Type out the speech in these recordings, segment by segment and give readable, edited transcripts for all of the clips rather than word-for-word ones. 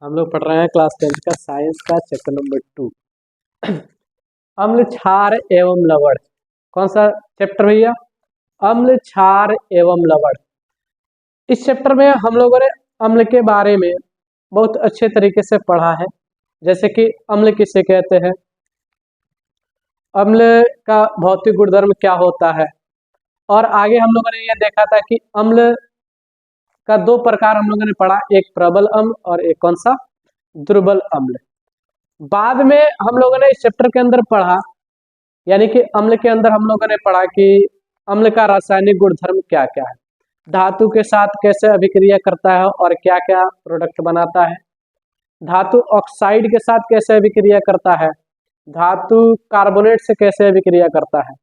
हम लोग पढ़ रहे हैं क्लास 10 का साइंस का चैप्टर नंबर 2 अम्ल क्षार एवं लवण। कौन सा चैप्टर भैया? अम्ल क्षार एवं लवण। इस चैप्टर में हम लोगों ने अम्ल के बारे में बहुत अच्छे तरीके से पढ़ा है, जैसे कि अम्ल किसे कहते हैं, अम्ल का भौतिक गुणधर्म क्या होता है, और आगे हम लोगों ने यह देखा था कि अम्ल का दो प्रकार हम लोगों ने पढ़ा, एक प्रबल अम्ल और एक कौन सा, दुर्बल अम्ल। बाद में हम लोगों ने इस चैप्टर के अंदर पढ़ा, यानी कि अम्ल के अंदर हम लोगों ने पढ़ा कि अम्ल का रासायनिक गुणधर्म क्या क्या है, धातु के साथ कैसे अभिक्रिया करता है और क्या क्या प्रोडक्ट बनाता है, धातु ऑक्साइड के साथ कैसे अभिक्रिया करता है, धातु कार्बोनेट से कैसे अभिक्रिया करता है।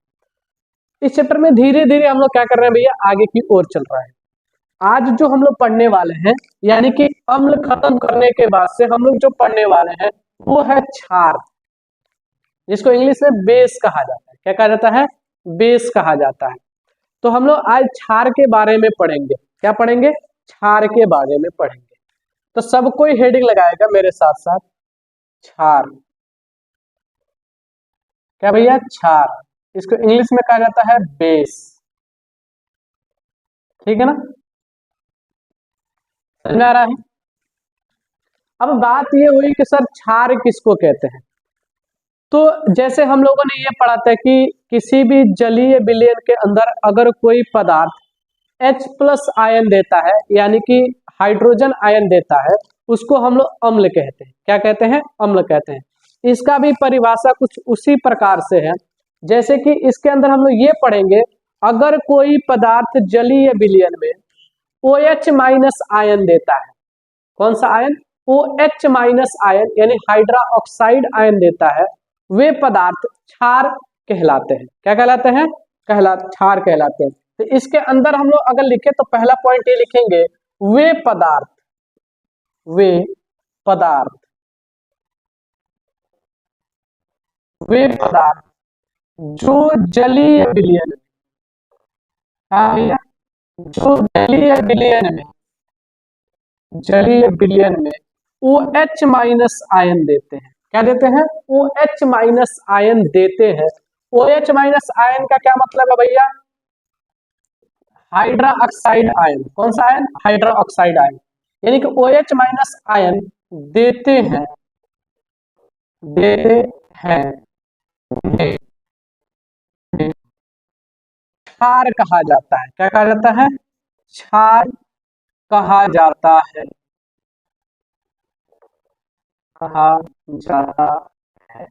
इस चैप्टर में धीरे धीरे हम लोग क्या कर रहे हैं भैया, आगे की ओर चल रहा है। आज जो हम लोग पढ़ने वाले हैं, यानी कि अम्ल खत्म करने के बाद से हम लोग जो पढ़ने वाले हैं वो है क्षार, जिसको इंग्लिश में बेस कहा जाता है। क्या कहा जाता है? बेस कहा जाता है। तो हम लोग आज क्षार के बारे में पढ़ेंगे। क्या पढ़ेंगे? क्षार के बारे में पढ़ेंगे। तो सब कोई हेडिंग लगाएगा मेरे साथ साथ, क्षार। क्या भैया? क्षार। इसको इंग्लिश में कहा जाता है बेस। ठीक है ना, समझ में आ रहा है? अब बात ये हुई कि सर क्षार किसको कहते हैं। तो जैसे हम लोगों ने ये पढ़ा था कि किसी भी जलीय विलयन के अंदर अगर कोई पदार्थ H+ आयन देता है, यानी कि हाइड्रोजन आयन देता है, उसको हम लोग अम्ल कहते हैं। क्या कहते हैं? अम्ल कहते हैं। इसका भी परिभाषा कुछ उसी प्रकार से है, जैसे कि इसके अंदर हम लोग ये पढ़ेंगे, अगर कोई पदार्थ जलीय विलयन में OH- आयन देता है, कौन सा आयन? OH- आयन, यानी हाइड्रा ऑक्साइड आयन देता है, वे पदार्थ क्षार कहलाते हैं। क्या कहलाते हैं? क्षार कहलाते हैं। तो इसके अंदर हम लोग अगर लिखे तो पहला पॉइंट ये लिखेंगे, वे पदार्थ वे पदार्थ वे पदार्थ जो जलीय विलयन में, जो जलीय विलयन में OH- आयन देते हैं। क्या देते हैं? OH- आयन देते हैं। OH- आयन का क्या मतलब है भैया? Hydra oxide ion. कौन सा आयन? हाइड्रा ऑक्साइड आयन, यानी कि OH- आयन देते हैं देते हैं उन्हें क्षार कहा जाता है। क्या कहा जाता है? क्षार कहा जाता है। कहा जाता है।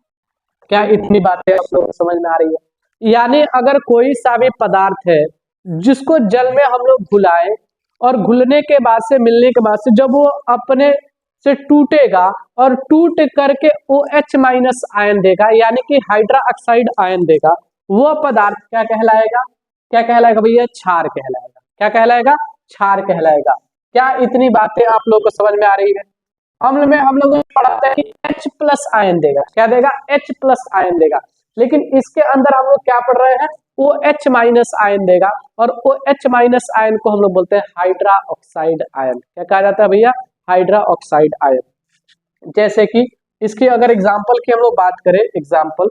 क्या इतनी बातें आप लोग समझ में आ रही है? यानी अगर कोई सा भी पदार्थ है जिसको जल में हम लोग घुलाएं, और घुलने के बाद से, मिलने के बाद से जब वो अपने से टूटेगा और टूट करके OH- आयन देगा, यानी कि हाइड्रा ऑक्साइड आयन देगा, वो पदार्थ क्या कहलाएगा? क्या कहलाएगा भैया? क्षार कहलाएगा। क्या कहलाएगा? क्षार कहलाएगा। क्या इतनी बातें आप लोग को समझ में आ रही है? अम्ल में हम लोग पढ़ाते हैं कि H+ आयन देगा। क्या देगा? H+ आयन देगा। लेकिन इसके अंदर हम लोग क्या पढ़ रहे हैं? OH- आयन देगा, और OH- आयन को हम लोग बोलते हैं हाइड्रा ऑक्साइड आयन। क्या कहा जाता है भैया? Hydra oxide ion. जैसे कि इसकी अगर एग्जाम्पल की हम लोग बात करें, एग्जाम्पल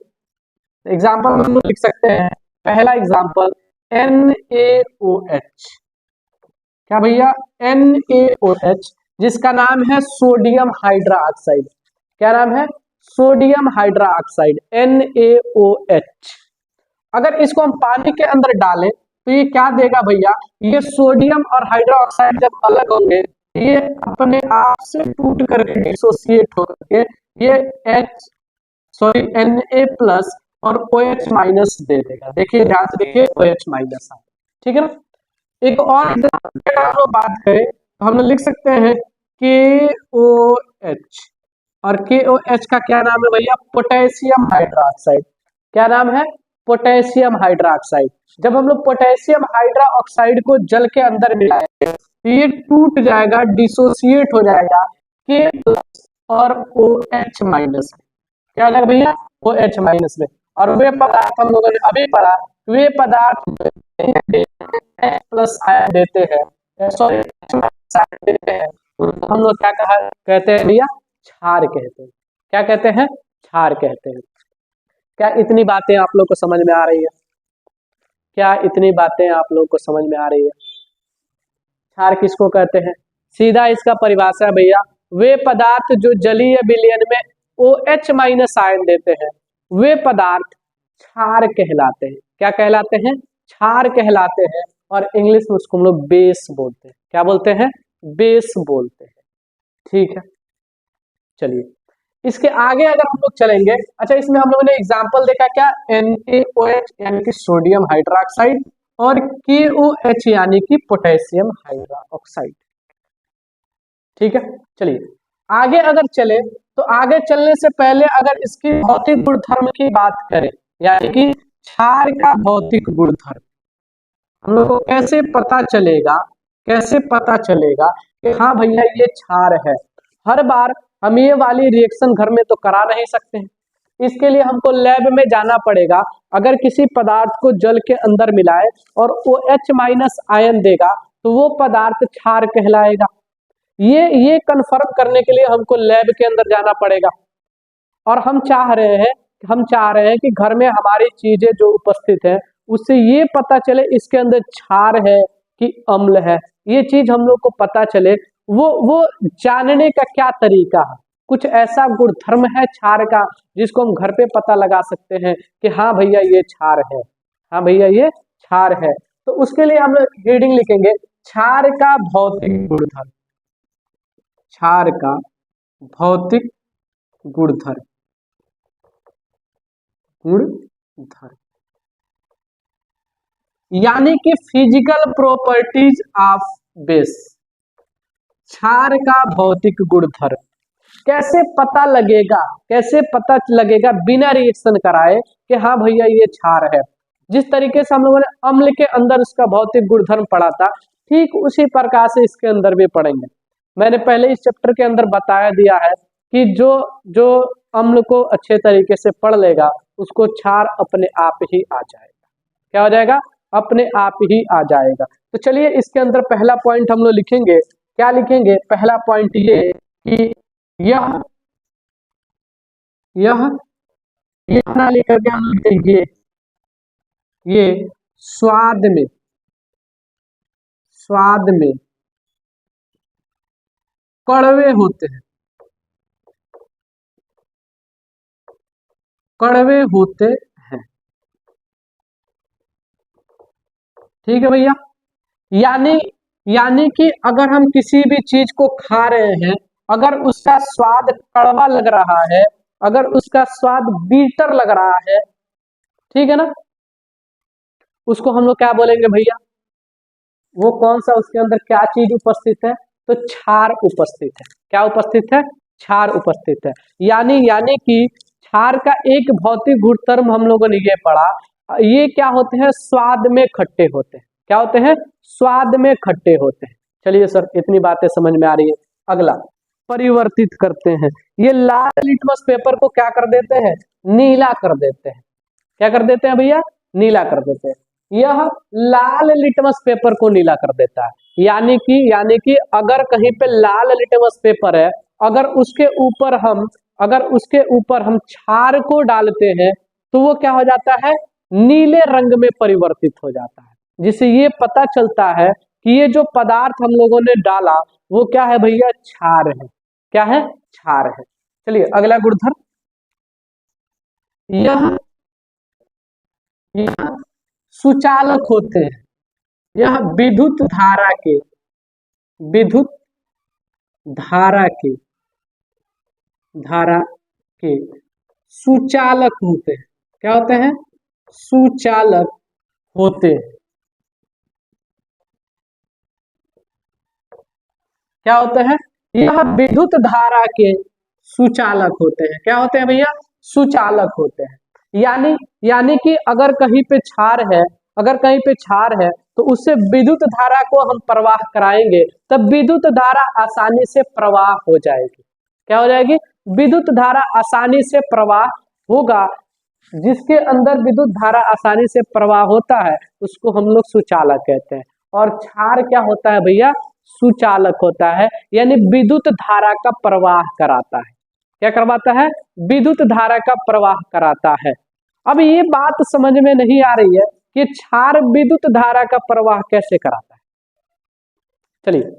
हम लोग लिख सकते हैं। पहला एग्जाम्पल NaOH। क्या भैया? NaOH, जिसका नाम है सोडियम हाइड्रा ऑक्साइड। क्या नाम है? Sodium hydra oxide, NaOH। अगर इसको हम पानी के अंदर डालें तो ये क्या देगा भैया? ये सोडियम और हाइड्रा ऑक्साइड जब अलग होंगे, ये अपने आप से टूट करके डिसोसिएट होकर ये Na+ और OH- दे देगा। देखिए ध्यान से देखिए, OH-। ठीक है ना। एक और अगर हम लोग बात करें तो हम लोग लिख सकते हैं KOH, और KOH का क्या नाम है भैया? Potassium hydra oxide. क्या नाम है? Potassium hydra oxide. जब हम लोग पोटेशियम हाइड्रा ऑक्साइड को जल के अंदर मिलाएंगे तो ये टूट जाएगा, डिसोसिएट हो जाएगा K+ और OH- क्या हो जाएगा भैया? OH- में। और वे पदार्थ हम लोगों ने अभी पढ़ा, वे पदार्थ H+ आयन देते हैं, सॉरी देते हैं, उसको हम लोग क्या कहते हैं भैया, क्षार कहते हैं। क्या कहते हैं, क्षार कहते हैं। क्या इतनी बातें आप लोग को समझ में आ रही है? क्या इतनी बातें आप लोग को समझ में आ रही है? क्षार किसको कहते हैं? सीधा इसका परिभाषा है भैया, वे पदार्थ जो जलीय विलयन में OH माइनस आयन देते हैं वे पदार्थ क्षार कहलाते हैं। क्या कहलाते हैं? क्षार कहलाते हैं। और इंग्लिश में उसको हम लोग बेस बोलते हैं। क्या बोलते हैं? बेस बोलते हैं। ठीक है, चलिए इसके आगे अगर हम लोग चलेंगे, अच्छा इसमें हम लोगों ने एग्जांपल देखा क्या, NaOH यानी कि सोडियम हाइड्रोक्साइड और KOH यानी कि पोटेशियम हाइड्रोक्साइड। ठीक है, चलिए आगे अगर चले तो आगे चलने से पहले अगर इसकी भौतिक गुणधर्म की बात करें, यानी कि क्षार का भौतिक गुणधर्म, हम लोग को कैसे पता चलेगा, कैसे पता चलेगा कि हाँ भैया ये क्षार है? हर बार हम ये वाली रिएक्शन घर में तो करा नहीं सकते हैं, इसके लिए हमको लैब में जाना पड़ेगा। अगर किसी पदार्थ को जल के अंदर मिलाए और OH माइनस आयन देगा तो वो पदार्थ क्षार कहलाएगा। ये कंफर्म करने के लिए हमको लैब के अंदर जाना पड़ेगा। और हम चाह रहे हैं कि घर में हमारी चीजें जो उपस्थित है उससे ये पता चले इसके अंदर क्षार है कि अम्ल है। ये चीज हम लोग को पता चले, वो जानने का क्या तरीका है? कुछ ऐसा गुणधर्म है क्षार का जिसको हम घर पे पता लगा सकते हैं कि हाँ भैया ये क्षार है, हाँ भैया ये क्षार है। तो उसके लिए हम लोग हेडिंग लिखेंगे, क्षार का भौतिक गुणधर्म। क्षार का भौतिक गुणधर्म, गुणधर्म यानी कि फिजिकल प्रॉपर्टीज ऑफ बेस। क्षार का भौतिक गुणधर्म कैसे पता लगेगा, कैसे पता लगेगा बिना रिएक्शन कराए कि हाँ भैया ये क्षार है? जिस तरीके से हम लोगों ने अम्ल के अंदर उसका भौतिक गुणधर्म पढ़ा था, ठीक उसी प्रकार से इसके अंदर भी पढ़ेंगे। मैंने पहले इस चैप्टर के अंदर बताया दिया है कि जो जो अम्ल को अच्छे तरीके से पढ़ लेगा उसको क्षार अपने आप ही आ जाएगा। क्या हो जाएगा? अपने आप ही आ जाएगा। तो चलिए इसके अंदर पहला पॉइंट हम लोग लिखेंगे। क्या लिखेंगे? पहला पॉइंट ये कि यह ना लेकर के हम लिखेंगे ये स्वाद में कड़वे होते हैं, कड़वे होते हैं। ठीक है भैया, यानी कि अगर हम किसी भी चीज को खा रहे हैं, अगर उसका स्वाद कड़वा लग रहा है, अगर उसका स्वाद बीटर लग रहा है, ठीक है ना, उसको हम लोग क्या बोलेंगे भैया? वो कौन सा, उसके अंदर क्या चीज उपस्थित है? तो क्षार उपस्थित है। क्या उपस्थित है? क्षार उपस्थित है। यानी कि क्षार का एक भौतिक गुणधर्म हम लोगों ने ये पढ़ा, ये क्या होते हैं? स्वाद में खट्टे होते हैं। क्या होते हैं? स्वाद में खट्टे होते हैं। चलिए सर इतनी बातें समझ में आ रही है। अगला परिवर्तित करते हैं। ये लाल लिटमस पेपर को क्या कर देते हैं? नीला कर देते हैं। क्या कर देते हैं भैया? नीला कर देते हैं। यह लाल लिटमस पेपर को नीला कर देता है। यानी कि अगर कहीं पे लाल लिटमस पेपर है, अगर उसके ऊपर हम क्षार को डालते हैं तो वो क्या हो जाता है? नीले रंग में परिवर्तित हो जाता है। जिससे ये पता चलता है कि ये जो पदार्थ हम लोगों ने डाला वो क्या है भैया? क्षार है। क्या है? क्षार है। चलिए अगला गुणधर्म, यह सुचालक होते हैं। यह विद्युत धारा के सुचालक होते हैं। क्या होते हैं? सुचालक होते हैं। क्या होते हैं? यह विद्युत धारा के सुचालक होते हैं। क्या होते हैं भैया? सुचालक होते हैं। यानी कि अगर कहीं पे क्षार है तो उससे विद्युत धारा को हम प्रवाह कराएंगे तब विद्युत धारा आसानी से प्रवाह हो जाएगी। क्या हो जाएगी? विद्युत धारा आसानी से प्रवाह होगा। जिसके अंदर विद्युत धारा आसानी से प्रवाह होता है उसको हम लोग सुचालक कहते हैं। और क्षार क्या होता है भैया? सुचालक होता है, यानी विद्युत धारा का प्रवाह कराता है। क्या करवाता है? विद्युत धारा का प्रवाह कराता है। अब ये बात समझ में नहीं आ रही है कि क्षार विद्युत धारा का प्रवाह कैसे कराता है। चलिए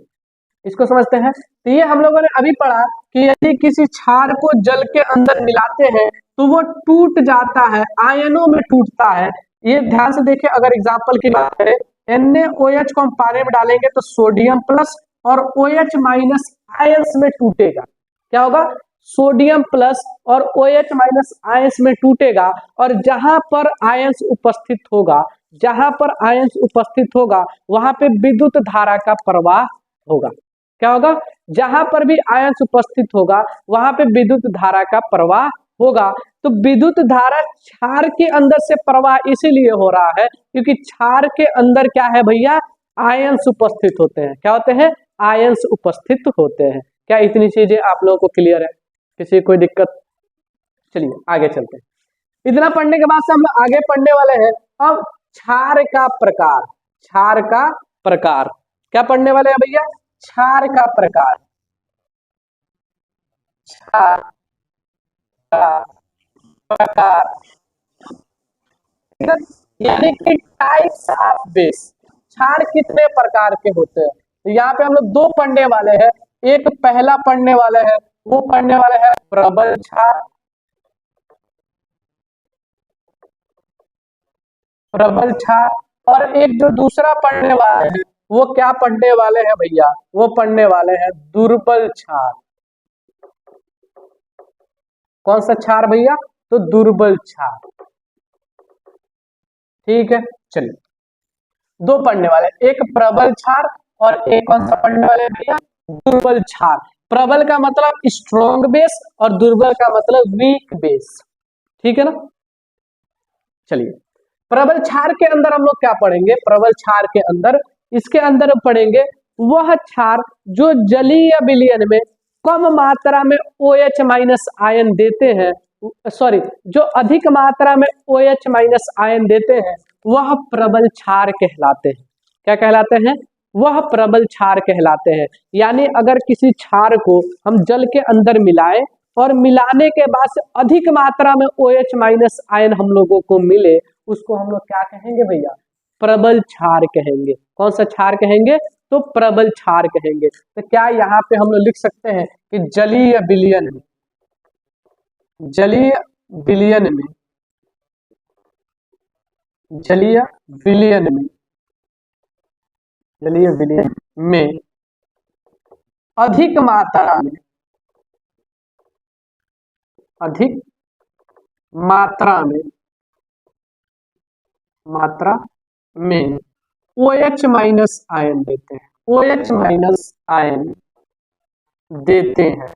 इसको समझते हैं। तो ये हम लोगों ने अभी पढ़ा कि यदि किसी क्षार को जल के अंदर मिलाते हैं तो वो टूट जाता है, आयनों में टूटता है। ये ध्यान से देखिए, अगर एग्जांपल की बात करें, NaOH को हम पानी में डालेंगे तो सोडियम प्लस और OH माइनस आयंस में टूटेगा। क्या होगा? सोडियम प्लस और OH माइनस आयंस में टूटेगा, और जहां पर आयंस उपस्थित होगा, जहां पर आयंस उपस्थित होगा वहां पे विद्युत धारा का प्रवाह होगा। क्या होगा? जहां पर भी आयंस उपस्थित होगा वहां पे विद्युत धारा का प्रवाह होगा। तो विद्युत धारा क्षार के अंदर से प्रवाह इसीलिए हो रहा है क्योंकि क्षार के अंदर क्या है भैया? आयंस उपस्थित होते हैं। क्या होते हैं? आयंस उपस्थित होते हैं। क्या इतनी चीजें आप लोगों को क्लियर है? किसी कोई दिक्कत? चलिए आगे चलते हैं। इतना पढ़ने के बाद से हम आगे पढ़ने वाले हैं अब क्षार का प्रकार। क्षार का प्रकार क्या पढ़ने वाले हैं भैया? क्षार का प्रकार। क्षार का प्रकार यानी कि टाइप्स ऑफ बेस। क्षार कितने प्रकार के होते हैं? तो यहाँ पे हम लोग दो पढ़ने वाले हैं। एक पहला पढ़ने वाले हैं, वो पढ़ने वाले हैं प्रबल क्षार। प्रबल क्षार। और एक जो दूसरा पढ़ने वाले हैं वो क्या पढ़ने वाले हैं भैया? वो पढ़ने वाले हैं दुर्बल क्षार। कौन सा क्षार भैया? तो दुर्बल क्षार। ठीक है, चलिए दो पढ़ने वाले, एक प्रबल क्षार और एक कौन सा पढ़ने वाले भैया? दुर्बल क्षार। प्रबल का मतलब स्ट्रॉन्ग बेस और दुर्बल का मतलब वीक बेस। ठीक है ना? चलिए प्रबल क्षार के अंदर हम लोग क्या पढ़ेंगे? प्रबल क्षार के अंदर, इसके अंदर पढ़ेंगे वह क्षार जो जलीय विलयन में कम मात्रा में OH माइनस आयन देते हैं, सॉरी जो अधिक मात्रा में OH माइनस आयन देते हैं वह प्रबल क्षार कहलाते हैं। क्या कहलाते हैं? वह प्रबल क्षार कहलाते हैं। यानी अगर किसी क्षार को हम जल के अंदर मिलाएं और मिलाने के बाद से अधिक मात्रा में OH माइनस आयन हम लोगों को मिले, उसको हम लोग क्या कहेंगे भैया? प्रबल क्षार कहेंगे। कौन सा क्षार कहेंगे? तो प्रबल क्षार कहेंगे। तो क्या यहाँ पे हम लोग लिख सकते हैं कि जलीय विलयन में, जलीय विलयन में, जलीय विलयन में, जलीय विलयन में अधिक मात्रा में, अधिक मात्रा में, मात्रा में OH माइनस आयन देते हैं, OH माइनस आयन देते हैं।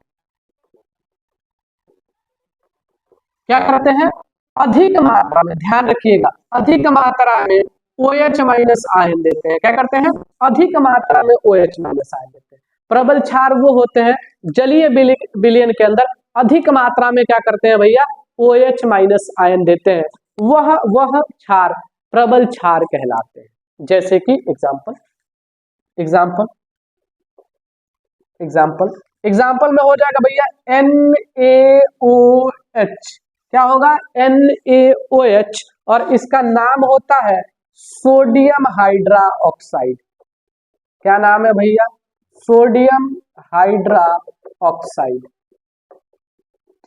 क्या करते हैं? अधिक मात्रा में, ध्यान रखिएगा, अधिक मात्रा में OH माइनस आयन देते हैं। क्या करते हैं? अधिक मात्रा में OH माइनस आयन देते हैं। प्रबल क्षार वो होते हैं जलीय विलयन के अंदर अधिक मात्रा में क्या करते हैं भैया? OH माइनस आयन देते हैं। वह क्षार प्रबल क्षार कहलाते हैं। जैसे कि एग्जाम्पल, एग्जाम्पल, एग्जाम्पल, एग्जाम्पल में हो जाएगा भैया NaOH। क्या होगा? NaOH और इसका नाम होता है सोडियम हाइड्रा ऑक्साइड। क्या नाम है भैया? Sodium hydra oxide.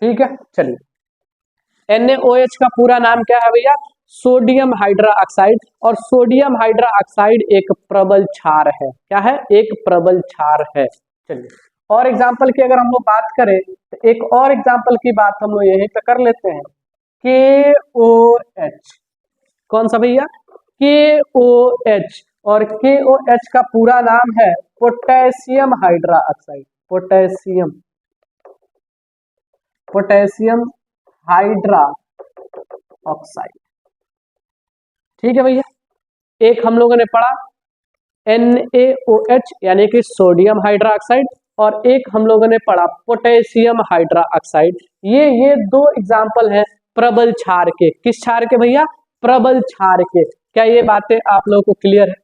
ठीक है, चलिए NaOH का पूरा नाम क्या है भैया? Sodium hydra oxide. और सोडियम हाइड्रा ऑक्साइड एक प्रबल क्षार है। क्या है? एक प्रबल क्षार है। चलिए और एग्जाम्पल की अगर हम लोग बात करें तो एक और एग्जाम्पल की बात हम लोग यहीं पे कर लेते हैं, KOH। कौन सा भैया? KOH। और KOH का पूरा नाम है potassium hydra oxide. Potassium, potassium hydra oxide. ठीक है भैया, एक हम लोगों ने पढ़ा NaOH यानी कि सोडियम हाइड्रा ऑक्साइड, और एक हम लोगों ने पढ़ा पोटेशियम हाइड्रा ऑक्साइड। ये दो एग्जाम्पल हैं प्रबल क्षार के। किस क्षार के भैया? प्रबल क्षार के। क्या ये बातें आप लोगों को क्लियर है?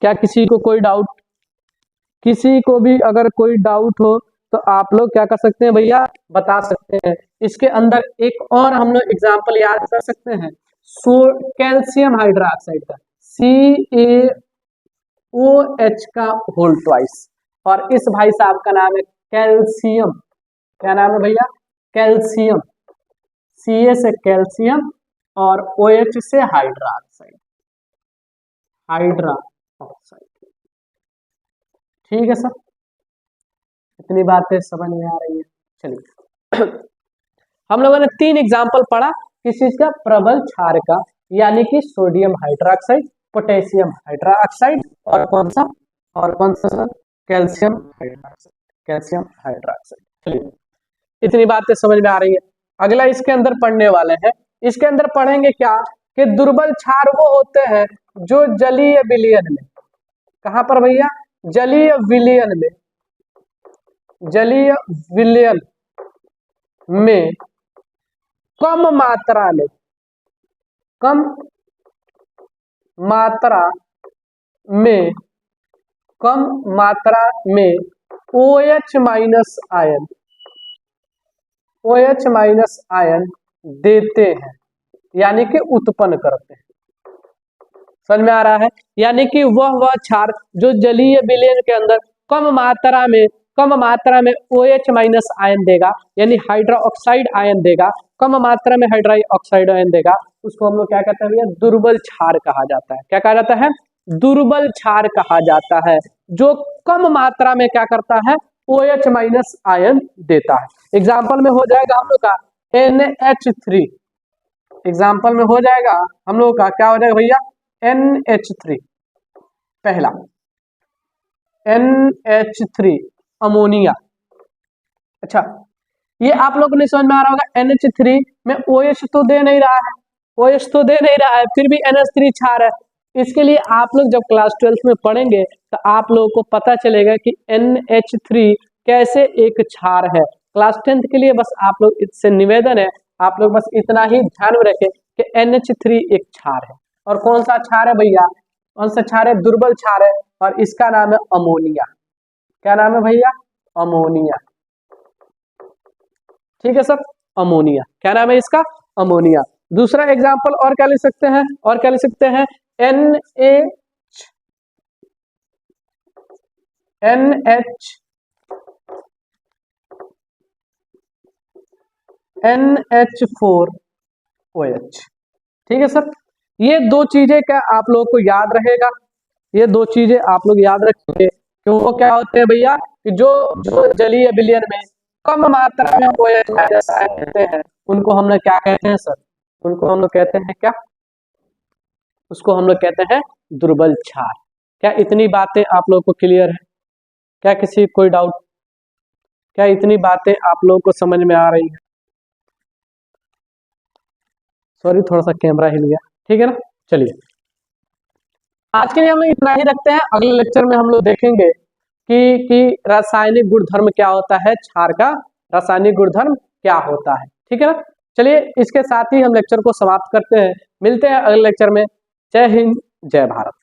क्या किसी को कोई डाउट? किसी को भी अगर कोई डाउट हो तो आप लोग क्या कर सकते हैं भैया, बता सकते हैं। इसके अंदर एक और हम लोग एग्जाम्पल याद कर सकते हैं, कैल्शियम हाइड्रोक्साइड का, CaOH का होल ट्वाइस, और इस भाई साहब का नाम है कैल्शियम। क्या नाम है भैया? कैल्शियम। Ca से कैल्शियम और OH से हाइड्रा ऑक्साइड। ठीक है सर, इतनी बातें समझ में आ रही है। चलिए हम लोगों ने 3 एग्जाम्पल पढ़ा किस चीज का, प्रबल क्षार का, यानी कि सोडियम हाइड्रोक्साइड, पोटेशियम हाइड्रोक्साइड, और कौन सा sir, calcium hydroxide, calcium hydroxide. चलिए इतनी बातें समझ में आ रही है। अगला इसके अंदर पढ़ने वाले हैं, इसके अंदर पढ़ेंगे क्या कि दुर्बल क्षार वो होते हैं जो जलीय विलयन में, कहां पर भैया, जलीय विलयन में, जलीय विलयन में कम मात्रा में OH माइनस आयन देते हैं, यानी कि उत्पन्न करते हैं। समझ में आ रहा है? यानी कि वह क्षार जो जलीय विलयन के अंदर कम मात्रा में OH माइनस आयन देगा, यानी हाइड्रोक्साइड आयन देगा, कम मात्रा में हाइड्रोक्साइड आयन देगा, उसको हम लोग क्या कहते हैं भैया, दुर्बल क्षार कहा जाता है। क्या कहा जाता है? दुर्बल क्षार कहा जाता है, जो कम मात्रा में क्या करता है, OH माइनस आयन देता है। एग्जाम्पल में हो जाएगा हम लोग का NH3, एग्जाम्पल में हो जाएगा हम लोग का, क्या हो जाएगा भैया, NH3, पहला NH3 अमोनिया। अच्छा, ये आप लोग ने समझ में आ रहा होगा, NH3 में OH तो दे नहीं रहा है, फिर भी NH3 क्षार है। इसके लिए आप लोग जब क्लास 12 में पढ़ेंगे तो आप लोगों को पता चलेगा कि NH3 कैसे एक क्षार है। क्लास 10th के लिए बस आप लोग इससे निवेदन है, आप लोग बस इतना ही ध्यान में रखें कि NH3 एक क्षार है। और कौन सा क्षार है भैया, कौन सा क्षार है, दुर्बल क्षार है, और इसका नाम है अमोनिया। क्या नाम है भैया, अमोनिया। ठीक है सर, अमोनिया, क्या नाम है इसका, अमोनिया। दूसरा एग्जाम्पल और क्या लिख सकते हैं, NH4OH। ठीक है सर, ये 2 चीजें क्या आप लोग को याद रहेगा, ये 2 चीजें आप लोग याद रखेंगे कि वो क्या होते हैं भैया, कि जो जलीय विलयन में कम मात्रा में OH माइनस आयन देते हैं, उनको हम लोग क्या कहते हैं सर, उनको हम लोग कहते हैं क्या, उसको हम लोग कहते हैं दुर्बल क्षार। क्या इतनी बातें आप लोग को क्लियर है? क्या किसी कोई डाउट? क्या इतनी बातें आप लोग को समझ में आ रही है? सॉरी, थोड़ा सा कैमरा हिल गया। ठीक है ना, चलिए आज के लिए हम लोग इतना ही रखते हैं। अगले लेक्चर में हम लोग देखेंगे कि रासायनिक गुणधर्म क्या होता है, क्षार का रासायनिक गुणधर्म क्या होता है। ठीक है ना, चलिए इसके साथ ही हम लेक्चर को समाप्त करते हैं। मिलते हैं अगले लेक्चर में। जय हिंद, जय भारत।